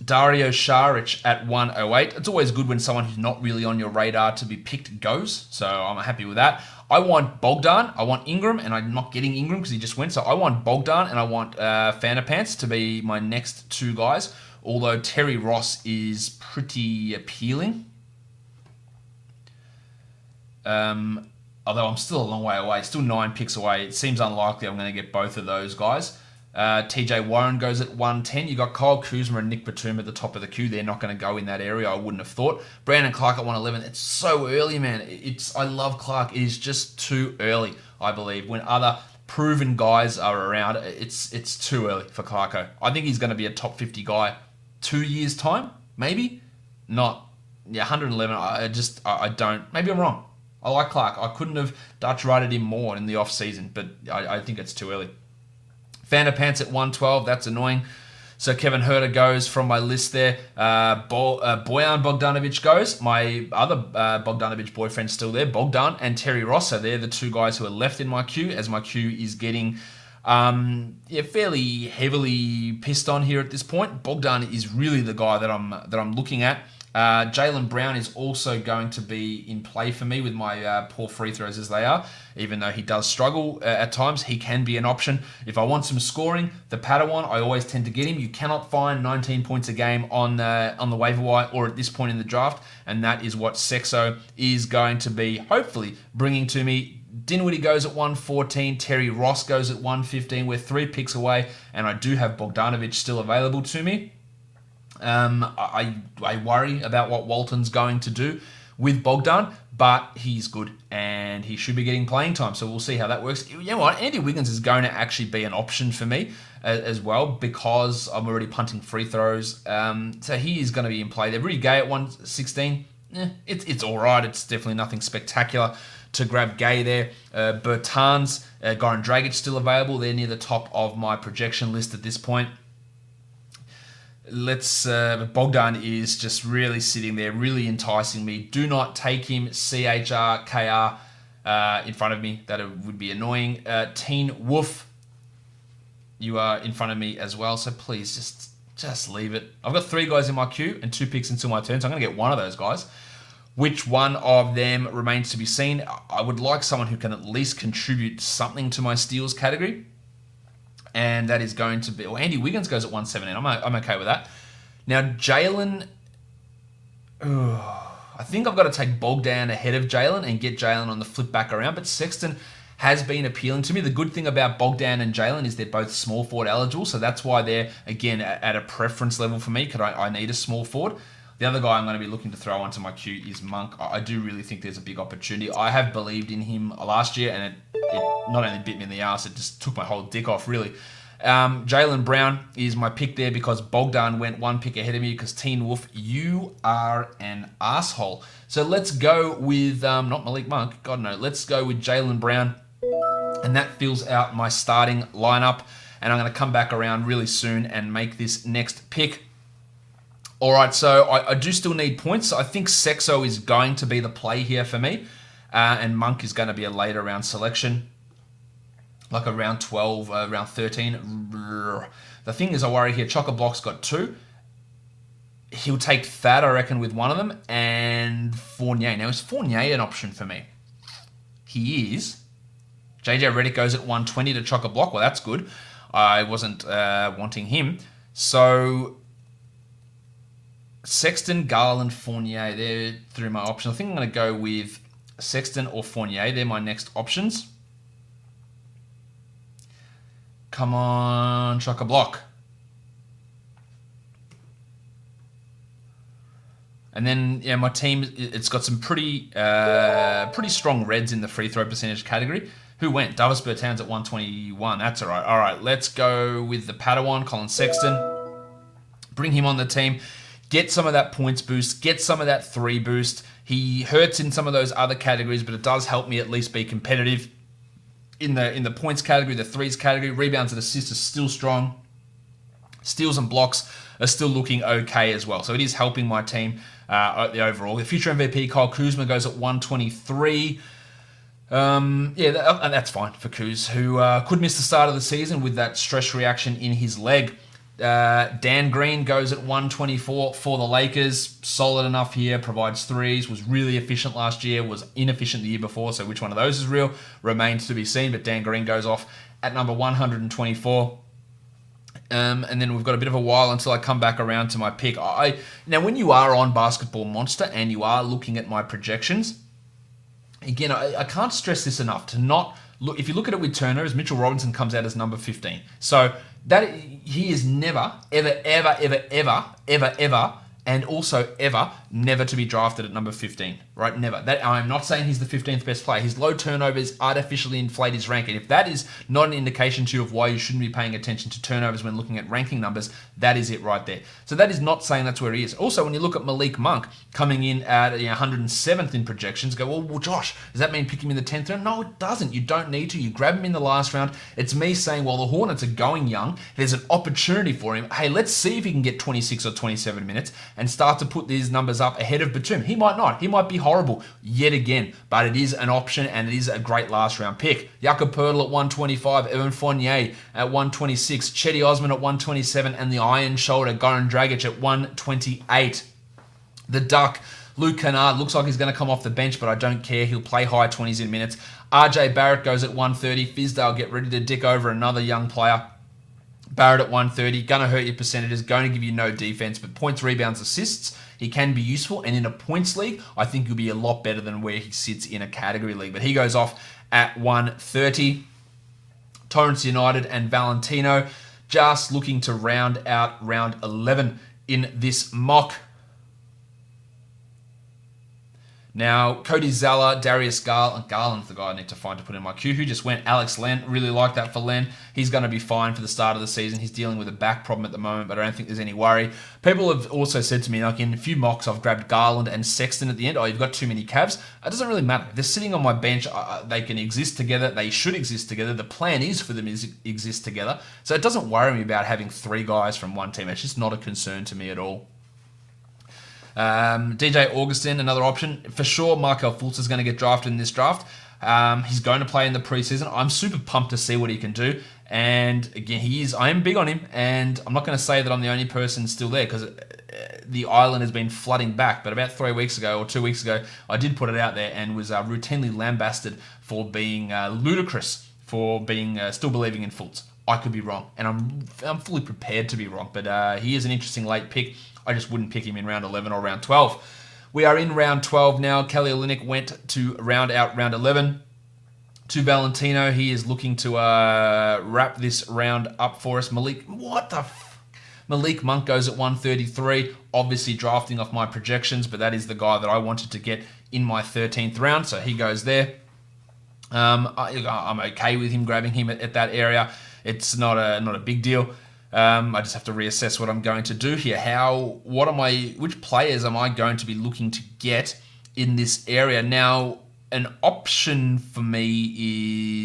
Dario Saric at 108. It's always good when someone who's not really on your radar to be picked goes, so I'm happy with that. I want Bogdan, I want Ingram, and I'm not getting Ingram because he just went, so I want Bogdan and I want Fanta Pants to be my next 2 guys, although Terry Ross is pretty appealing. Although I'm still a long way away, still 9 picks away. It seems unlikely I'm going to get both of those guys. TJ Warren goes at 110. You got Kyle Kuzma and Nick Batum at the top of the queue. They're not going to go in that area, I wouldn't have thought. Brandon Clark at 111. It's so early, man. I love Clark. It is just too early, I believe. When other proven guys are around, it's too early for Clarko. I think he's going to be a top 50 guy 2 years' time, maybe. Not, 111. I don't. Maybe I'm wrong. I like Clark. I couldn't have Dutch rated him more in the off-season, but I think it's too early. Fanta Pants at 112. That's annoying. So Kevin Huerter goes from my list there. Bojan Bogdanovic goes. My other Bogdanovic boyfriend's still there. Bogdan and Terry Ross. So they're the 2 guys who are left in my queue, as my queue is getting fairly heavily pissed on here at this point. Bogdan is really the guy that I'm looking at. Jalen Brown is also going to be in play for me with my poor free throws as they are. Even though he does struggle at times, he can be an option. If I want some scoring, the Padawan, I always tend to get him. You cannot find 19 points a game on the waiver wire or at this point in the draft, and that is what Sexo is going to be hopefully bringing to me. Dinwiddie goes at 114, Terry Ross goes at 115. We're 3 picks away, and I do have Bogdanovic still available to me. I worry about what Walton's going to do. with Bogdan, but he's good and he should be getting playing time. So we'll see how that works. You know what? Andy Wiggins is going to actually be an option for me as well because I'm already punting free throws. So he is going to be in play. They're Rudy Gay at 116. It's all right. It's definitely nothing spectacular to grab Gay there. Bertans, Goran Dragic still available. They're near the top of my projection list at this point. Bogdan is just really sitting there, really enticing me. Do not take him, CHR, KR in front of me. That would be annoying. Teen Wolf, you are in front of me as well. So please just leave it. I've got 3 guys in my queue and 2 picks until my turn. So I'm going to get one of those guys. Which one of them remains to be seen? I would like someone who can at least contribute something to my steals category. And that is going to be... Well, Andy Wiggins goes at 117. I'm okay with that. Now, Jalen... I think I've got to take Bogdan ahead of Jalen and get Jalen on the flip back around. But Sexton has been appealing to me. The good thing about Bogdan and Jalen is they're both small forward eligible. So that's why they're, again, at a preference level for me because I need a small forward. The other guy I'm going to be looking to throw onto my queue is Monk. I do really think there's a big opportunity. I have believed in him last year, and it not only bit me in the ass, it just took my whole dick off, really. Jalen Brown is my pick there because Bogdan went 1 pick ahead of me because Teen Wolf, you are an asshole. So let's go with, not Malik Monk, God no, let's go with Jalen Brown. And that fills out my starting lineup. And I'm going to come back around really soon and make this next pick. All right, so I do still need points. I think Sexo is going to be the play here for me. And Monk is going to be a later round selection. Like around 12, around 13. The thing is, I worry here, Chock-a-Block's got 2. He'll take Thad, I reckon, with one of them. And Fournier. Now, is Fournier an option for me? He is. JJ Redick goes at 120 to Chock-a-Block. Well, that's good. I wasn't wanting him. So... Sexton, Garland, Fournier, they're through my options. I think I'm going to go with Sexton or Fournier. They're my next options. Come on, Chock-a-Block. And then, yeah, my team, it's got some pretty strong reds in the free throw percentage category. Who went? Davis Bertans at 121. That's all right. All right, let's go with the Padawan, Colin Sexton. Bring him on the team. Get some of that points boost. Get some of that 3 boost. He hurts in some of those other categories, but it does help me at least be competitive in the points category, the 3s category. Rebounds and assists are still strong. Steals and blocks are still looking okay as well. So it is helping my team the overall. The future MVP, Kyle Kuzma, goes at 123. That's fine for Kuz, who could miss the start of the season with that stress reaction in his leg. Dan Green goes at 124 for the Lakers. Solid enough here, provides 3s, was really efficient last year, was inefficient the year before, so which one of those is real remains to be seen, but Dan Green goes off at number 124. And then we've got a bit of a while until I come back around to my pick. Now, when you are on Basketball Monster and you are looking at my projections, again, I can't stress this enough to not look. If you look at it with turnovers, Mitchell Robinson comes out as number 15. So that he is never, ever, and also ever never to be drafted at number 15, right? Never. That I'm not saying he's the 15th best player. His low turnovers artificially inflate his ranking. If that is not an indication to you of why you shouldn't be paying attention to turnovers when looking at ranking numbers, that is it right there. So that is not saying that's where he is. Also, when you look at Malik Monk coming in at 107th in projections, go, well, Josh, does that mean pick him in the 10th round? No, it doesn't. You don't need to. You grab him in the last round. It's me saying, well, the Hornets are going young. There's an opportunity for him. Hey, let's see if he can get 26 or 27 minutes and start to put these numbers up ahead of Batum. He might not. He might be horrible yet again, but it is an option and it is a great last round pick. Jakob Poeltl at 125, Evan Fournier at 126, Chetty Osman at 127, and the Iron Shoulder, Goran Dragic at 128. The Duck, Luke Kennard, looks like he's going to come off the bench, but I don't care. He'll play high 20s in minutes. RJ Barrett goes at 130. Fizdale, get ready to dick over another young player. Barrett at 130, going to hurt your percentages, going to give you no defense, but points, rebounds, assists, he can be useful. And in a points league, I think he'll be a lot better than where he sits in a category league. But he goes off at 130. Torrance United and Valentino just looking to round out round 11 in this mock. Now, Cody Zeller, Darius Garland's the guy I need to find to put in my queue. Who just went? Alex Len. Really like that for Len. He's going to be fine for the start of the season. He's dealing with a back problem at the moment, but I don't think there's any worry. People have also said to me, like in a few mocks, I've grabbed Garland and Sexton at the end. Oh, you've got too many Cavs. It doesn't really matter. They're sitting on my bench. They can exist together. They should exist together. The plan is for them to exist together. So it doesn't worry me about having 3 guys from one team. It's just not a concern to me at all. DJ Augustin, another option. For sure, Markelle Fultz is going to get drafted in this draft. He's going to play in the preseason. I'm super pumped to see what he can do. And again, I am big on him. And I'm not going to say that I'm the only person still there because the island has been flooding back. But about 3 weeks ago or 2 weeks ago, I did put it out there and was routinely lambasted for being ludicrous, for being still believing in Fultz. I could be wrong. And I'm fully prepared to be wrong. But he is an interesting late pick. I just wouldn't pick him in round 11 or round 12. We are in round 12 now. Kelly Olynyk went to round out round 11 to Valentino. He is looking to wrap this round up for us. Malik Monk goes at 133. Obviously drafting off my projections, but that is the guy that I wanted to get in my 13th round, so he goes there. I'm okay with him grabbing him at that area. It's not a big deal. I just have to reassess what I'm going to do here. Which players am I going to be looking to get in this area? Now, an option for me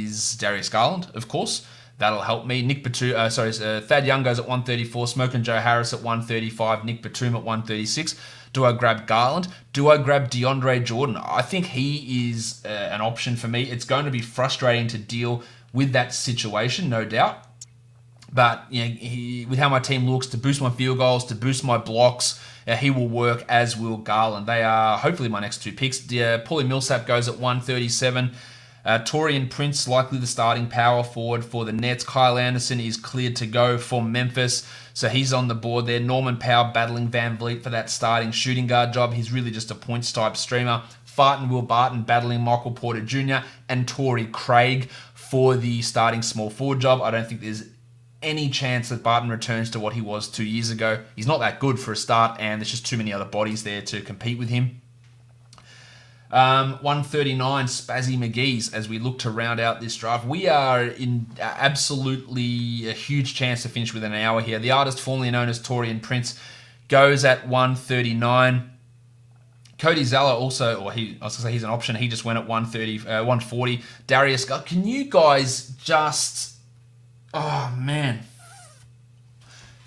is Darius Garland, of course. That'll help me. Thad Young goes at 134. Smokin' Joe Harris at 135. Nick Batum at 136. Do I grab Garland? Do I grab DeAndre Jordan? I think he is an option for me. It's going to be frustrating to deal with that situation, no doubt. But with how my team looks, to boost my field goals, to boost my blocks, he will work, as will Garland. They are hopefully my next 2 picks. Paulie Millsap goes at 137. Taurean Prince, likely the starting power forward for the Nets. Kyle Anderson is cleared to go for Memphis, so he's on the board there. Norman Powell battling Van Vliet for that starting shooting guard job. He's really just a points-type streamer. Fart and Will Barton battling Michael Porter Jr. and Torrey Craig for the starting small forward job. I don't think there's any chance that Barton returns to what he was 2 years ago. He's not that good for a start, and there's just too many other bodies there to compete with him. 139, Spazzy McGee's, as we look to round out this draft. We are in absolutely a huge chance to finish within an hour here. The artist formerly known as Taurean Prince goes at 139. Cody Zeller also, he's an option. He just went at 140. Darius, can you guys just... Oh, man.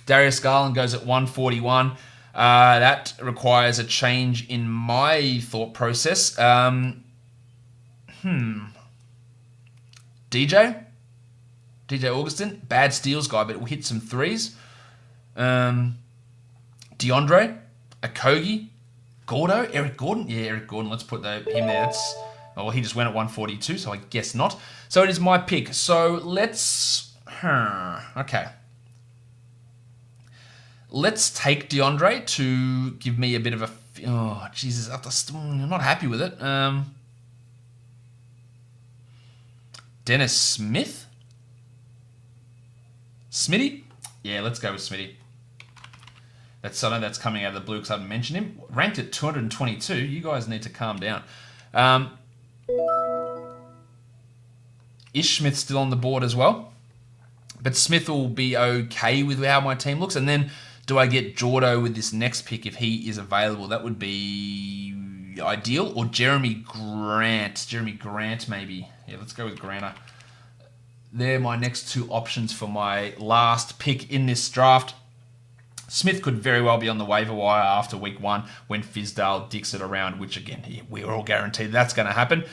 Darius Garland goes at 141. That requires a change in my thought process. DJ Augustin, bad steals guy, but will hit some threes. DeAndre, Okogie, Gordo, Eric Gordon. Yeah, Eric Gordon. Let's put him there. He just went at 142, so I guess not. So it is my pick. So let's... Okay. Let's take DeAndre to give me a bit of a... Oh, Jesus. I'm not happy with it. Dennis Smith? Smitty? Yeah, let's go with Smitty. I know that's coming out of the blue because I haven't mentioned him. Ranked at 222. You guys need to calm down. Ish Smith still on the board as well. But Smith will be okay with how my team looks. And then do I get Jordo with this next pick if he is available? That would be ideal. Or Jeremy Grant. Jeremy Grant, maybe. Yeah, let's go with Granter. They're my next 2 options for my last pick in this draft. Smith could very well be on the waiver wire after week 1 when Fizdale dicks it around, which, again, we're all guaranteed that's going to happen.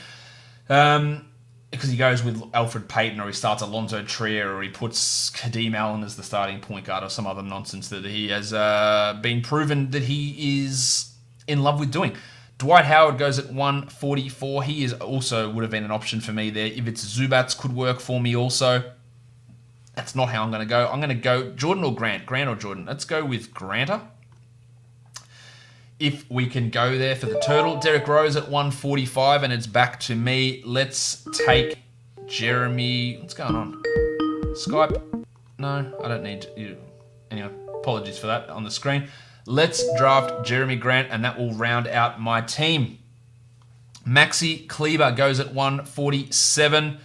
Because he goes with Alfred Payton, or he starts Alonzo Trier, or he puts Kadeem Allen as the starting point guard, or some other nonsense that he has been proven that he is in love with doing. Dwight Howard goes at 144. He would have been an option for me there. If it's Zubats, could work for me also. That's not how I'm going to go. I'm going to go Jordan or Grant. Grant or Jordan. Let's go with Granter. If we can go there for the turtle. Derrick Rose at 145, and it's back to me. Let's take Jeremy... What's going on? Skype? No, I don't need you. Anyway, apologies for that on the screen. Let's draft Jeremy Grant, and that will round out my team. Maxi Kleber goes at 147.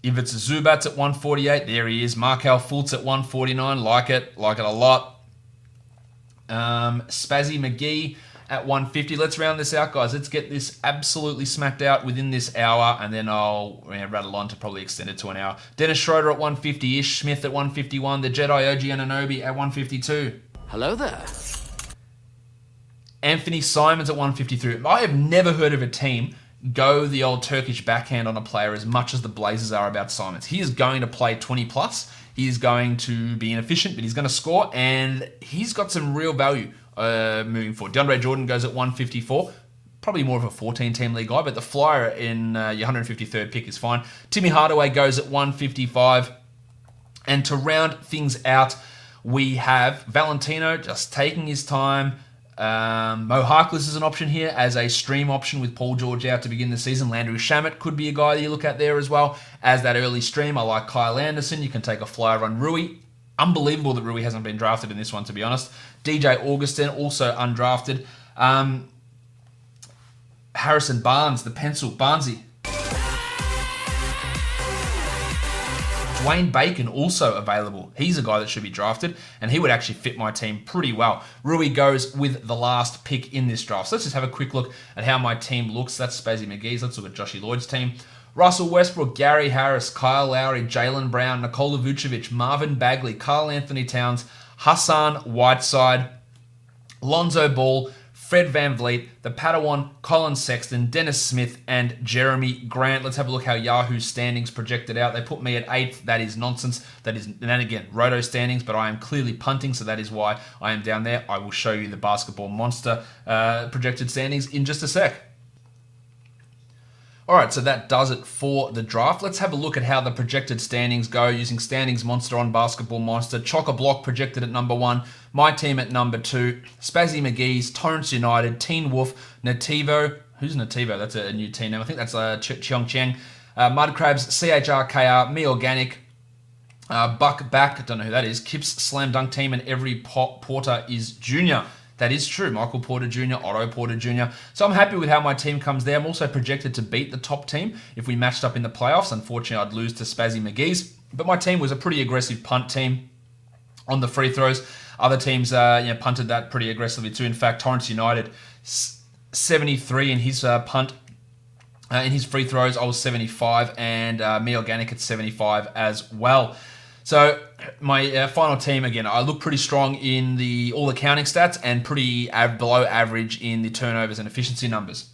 Ivica Zubats at 148. There he is. Markelle Fultz at 149. Like it a lot. Spazzy McGee at 150. Let's round this out, guys. Let's get this absolutely smacked out within this hour, and then I'll rattle on to probably extend it to an hour. Dennis Schroeder at 150-ish. Smith at 151. The Jedi OG Anunoby at 152. Hello there. Anthony Simons at 153. I have never heard of a team go the old Turkish backhand on a player as much as the Blazers are about Simons. He is going to play 20 plus. He is going to be inefficient, but he's going to score, and he's got some real value moving forward. DeAndre Jordan goes at 154. Probably more of a 14-team league guy, but the flyer in your 153rd pick is fine. Timmy Hardaway goes at 155. And to round things out, we have Valentino just taking his time. Mo Harkless is an option here as a stream option with Paul George out to begin the season. Landry Shamet could be a guy that you look at there as well as that early stream. I like Kyle Anderson. You can take a flyer on Rui. Unbelievable that Rui hasn't been drafted in this one, to be honest. DJ Augustin, also undrafted. Harrison Barnes, the pencil, Barnesy. Dwayne Bacon also available. He's a guy that should be drafted, and he would actually fit my team pretty well. Rui goes with the last pick in this draft. So let's just have a quick look at how my team looks. That's Spazzy McGee's. Let's look at Joshy Lloyd's team. Russell Westbrook, Gary Harris, Kyle Lowry, Jaylen Brown, Nikola Vucevic, Marvin Bagley, Karl-Anthony Towns, Hassan Whiteside, Lonzo Ball, Fred VanVleet, the Padawan, Colin Sexton, Dennis Smith, and Jeremy Grant. Let's have a look how Yahoo's standings projected out. They put me at 8th. That is nonsense. That is, and then again, Roto standings, but I am clearly punting, so that is why I am down there. I will show you the Basketball Monster projected standings in just a sec. All right, so that does it for the draft. Let's have a look at how the projected standings go using Standings Monster on Basketball Monster. Chock-a-Block projected at number 1. My team at number 2. Spazzy McGee's, Torrance United, Teen Wolf, Nativo. Who's Nativo? That's a new team name. I think that's Cheong Cheng. Mud Crabs, CHRKR, Me Organic, Buck Back. I don't know who that is. Kip's Slam Dunk Team, and Every Porter is Junior. That is true. Michael Porter Jr., Otto Porter Jr. So I'm happy with how my team comes there. I'm also projected to beat the top team if we matched up in the playoffs. Unfortunately, I'd lose to Spazzy McGee's. But my team was a pretty aggressive punt team on the free throws. Other teams punted that pretty aggressively too. In fact, Torrance United, 73 in his punt. In his free throws, I was 75. And Me Organic at 75 as well. So my final team, again, I look pretty strong in all the counting stats and pretty below average in the turnovers and efficiency numbers.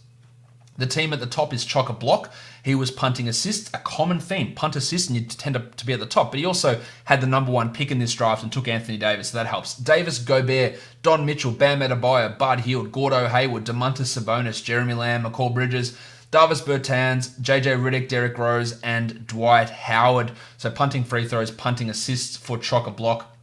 The team at the top is Chock-a-Block. He was punting assists, a common theme, punt assists, and you tend to be at the top. But he also had the number 1 pick in this draft and took Anthony Davis, so that helps. Davis, Gobert, Don Mitchell, Bam Adebayo, Bud Hield, Gordo Hayward, Domantas Sabonis, Jeremy Lamb, Mccoll Bridges, Davis Bertans, JJ Redick, Derrick Rose, and Dwight Howard. So punting free throws, punting assists for Chock-a-Block.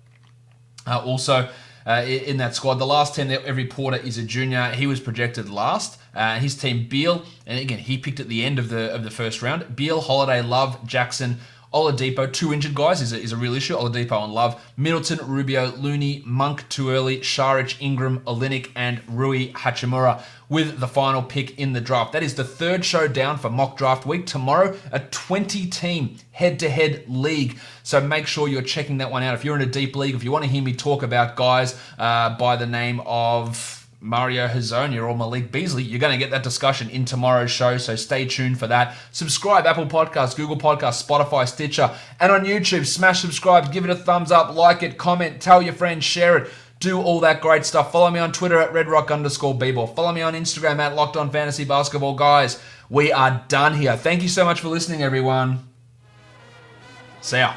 Also in that squad, the last 10, every Porter is a junior. He was projected last. His team, Beal, and again, he picked at the end of the first round. Beal, Holiday, Love, Jackson, Oladipo, 2 injured guys is a real issue. Oladipo and Love. Middleton, Rubio, Looney, Monk too early, Šarić, Ingram, Olynyk, and Rui Hachimura with the final pick in the draft. That is the 3rd show down for mock draft week. Tomorrow, a 20-team head-to-head league. So make sure you're checking that one out. If you're in a deep league, if you want to hear me talk about guys by the name of Mario Hezonja or Malik Beasley, you're going to get that discussion in tomorrow's show, so stay tuned for that. Subscribe, Apple Podcasts, Google Podcasts, Spotify, Stitcher, and on YouTube. Smash subscribe, give it a thumbs up, like it, comment, tell your friends, share it. Do all that great stuff. Follow me on Twitter at RedRock_B-Ball. Follow me on Instagram at Locked On Fantasy Basketball. Guys, we are done here. Thank you so much for listening, everyone. See ya.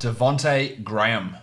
Devontae Graham.